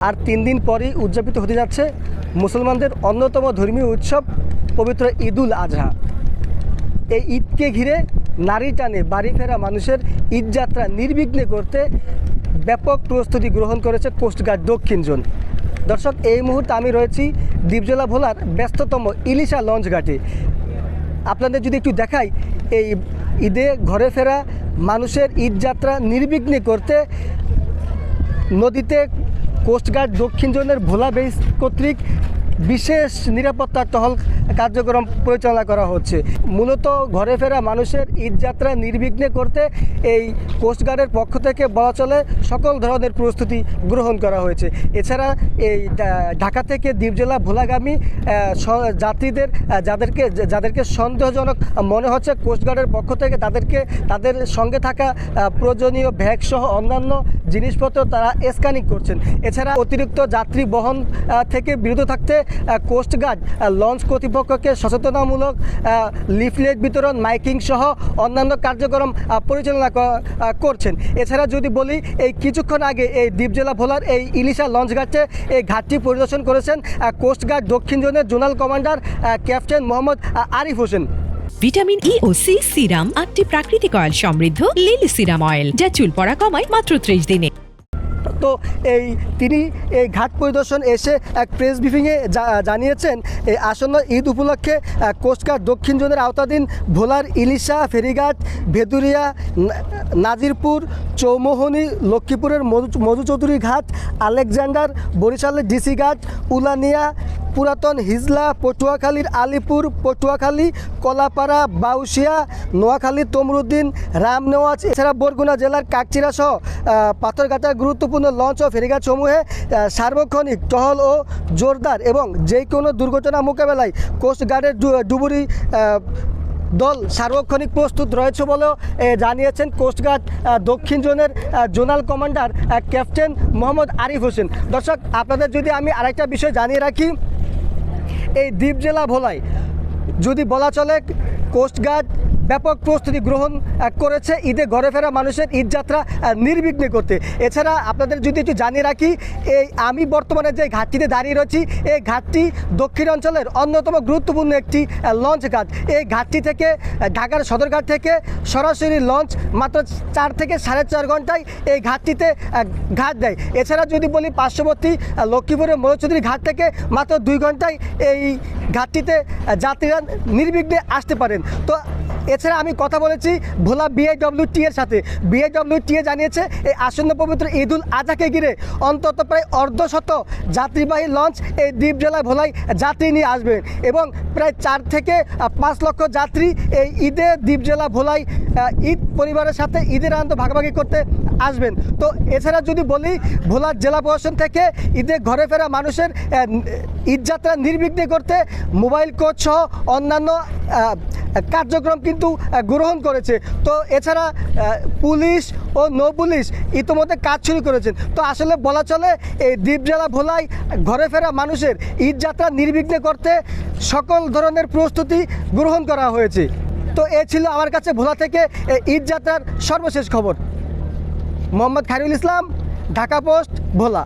আর 3 দিন পরেই উদযাপিত হতে যাচ্ছে মুসলমানদের অন্যতম ধর্মীয় উৎসব পবিত্র ঈদুল আজহা। এই ঈদকে ঘিরে নারী টানে বাড়ি ফেরা মানুষের ঈদযাত্রা নির্বিঘ্নে করতে ব্যাপক প্রস্তুতি গ্রহণ করেছে কোস্টগার্ড দক্ষিণ জোন। দর্শক, এই মুহূর্তে আমি রয়েছি দ্বীপজেলা ভোলার ব্যস্ততম ইলিশা লঞ্চ ঘাটে। আপনাদের যদি একটু দেখাই, এই ঈদে ঘরে ফেরা মানুষের ঈদযাত্রা নির্বিঘ্নে করতে নদীতে কোস্টগার্ড দক্ষিণ জোনের ভোলা বেস কর্তৃক বিশেষ নিরাপত্তা টহল কার্যক্রম পরিচালনা করা হচ্ছে। মূলত ঘরে ফেরা মানুষের ঈদযাত্রা নির্বিঘ্নে করতে এই কোস্টগার্ডের পক্ষ থেকে বলা চলে সকল ধরনের প্রস্তুতি গ্রহণ করা হয়েছে। এছাড়া এই ঢাকা থেকে দ্বীপজেলা ভোলাগামী যাত্রীদের যাদেরকে সন্দেহজনক মনে হচ্ছে, কোস্টগার্ডের পক্ষ থেকে তাদের সঙ্গে থাকা প্রয়োজনীয় ব্যাগ সহ অন্যান্য জিনিসপত্র তারা স্ক্যানিং করছেন। এছাড়া অতিরিক্ত যাত্রী বহন থেকে বিরত থাকতে কোস্টগার্ড লঞ্চ কর্তৃপক্ষকে সচেতনামূলক লিফলেট বিতরণ, মাইকিং সহ অন্যান্য কার্যক্রম পরিচালনা করছেন। এছাড়া যদি বলি, এই কিছুক্ষণ আগে এই দ্বীপজেলা ভোলার এই ইলিশা লঞ্চ ঘাটে এই ঘাটটি পরিদর্শন করেছেন কোস্টগার্ড দক্ষিণ জোনের zonal commander captain Mohammad Arif Hossain. Vitamin E ও সি সিরাম 8টি প্রাকৃতিক অয়েল সমৃদ্ধ লিলি সিরাম অয়েল, যা চুল পড়া কমায় মাত্র 30 দিনে। তো তিনি এই ঘাট পরিদর্শন এসে এক প্রেস ব্রিফিংয়ে জানিয়েছেন, এই আসন্ন ঈদ উপলক্ষে কোস্টগার্ড দক্ষিণ জোনের আওতাধীন ভোলার ইলিশা, ফেরিঘাট, ভেদুরিয়া, নাজিরপুর, চৌমোহনী, লক্ষ্মীপুরের মধু চৌধুরী ঘাট, আলেকজান্ডার, বরিশালের ডিসি ঘাট, উলানিয়া, পুরাতন হিজলা, পটুয়াখালীর আলিপুর, পটুয়াখালী, কলাপাড়া, বাউশিয়া, নোয়াখালী, তমরুদ্দিন, রামনেওয়াজ, এছাড়া বরগুনা জেলার কাকচিরা সহ পাথরঘাটার গুরুত্বপূর্ণ লঞ্চ ও ফেরিঘাট সমূহে সার্বক্ষণিক টহল ও জোরদার এবং যে কোনো দুর্ঘটনা মোকাবেলায় কোস্টগার্ডের ডুবুরি দল সার্বক্ষণিক প্রস্তুত রয়েছে বলেও জানিয়েছেন কোস্টগার্ড দক্ষিণ জোনের zonal commander captain Mohammad Arif Hossain. দর্শক, আপনাদের যদি আমি আরেকটা বিষয় জানিয়ে রাখি, এই দ্বীপজেলা ভোলায় যদি বলা চলে কোস্টগার্ড ব্যাপক প্রস্তুতি গ্রহণ করেছে ঈদে ঘরে ফেরা মানুষের ঈদযাত্রা নির্বিঘ্নে করতে। এছাড়া আপনাদের যদি একটু জানিয়ে রাখি, আমি বর্তমানে যে ঘাটটিতে দাঁড়িয়ে রয়েছি, এই ঘাটটি দক্ষিণ অঞ্চলের অন্যতম গুরুত্বপূর্ণ একটি লঞ্চ ঘাট। এই ঘাটটি থেকে ঢাকার সদরঘাট থেকে সরাসরি লঞ্চ মাত্র 4 থেকে 4.5 ঘন্টায় এই ঘাটটিতে ঘাট দেয়। এছাড়া যদি বলি, পার্শ্ববর্তী লক্ষ্মীপুরের মধুচৌধুরী ঘাট থেকে মাত্র 2 ঘন্টায় এই ঘাটটিতে যাত্রীরা নির্বিঘ্নে আসতে পারেন। তো এছাড়া আমি কথা বলেছি ভোলা BIWT এর সাথে। BIWT জানিয়েছে, এই আসন্ন পবিত্র ঈদুল আজহাকে ঘিরে অন্তত প্রায় অর্ধশত যাত্রীবাহী লঞ্চ এই দ্বীপজেলা ভোলায় যাত্রী নিয়ে আসবে এবং প্রায় 4 থেকে 5 লক্ষ যাত্রী এই ঈদে দ্বীপজেলা ভোলায় ঈদ পরিবারের সাথে ঈদের আনন্দ ভাগাভাগি করতে আসবেন। তো এছাড়া যদি বলি, ভোলার জেলা প্রশাসন থেকে ঈদে ঘরে ফেরা মানুষের ঈদযাত্রা নির্বিঘ্নে করতে মোবাইল কোচ সহ অন্যান্য কার্যক্রম কিন্তু গ্রহণ করেছে। তো এছাড়া পুলিশ ও নৌ পুলিশ ইতিমধ্যে কাজ শুরু করেছেন। তো আসলে বলা চলে, এই দ্বীপজেলা ভোলায় ঘরে ফেরা মানুষের ঈদযাত্রা নির্বিঘ্নে করতে সকল ধরনের প্রস্তুতি গ্রহণ করা হয়েছে। তো এ ছিল আমার কাছে ভোলা থেকে ঈদযাত্রার সর্বশেষ খবর। মোহাম্মদ খায়রুল ইসলাম, ঢাকা পোস্ট, ভোলা।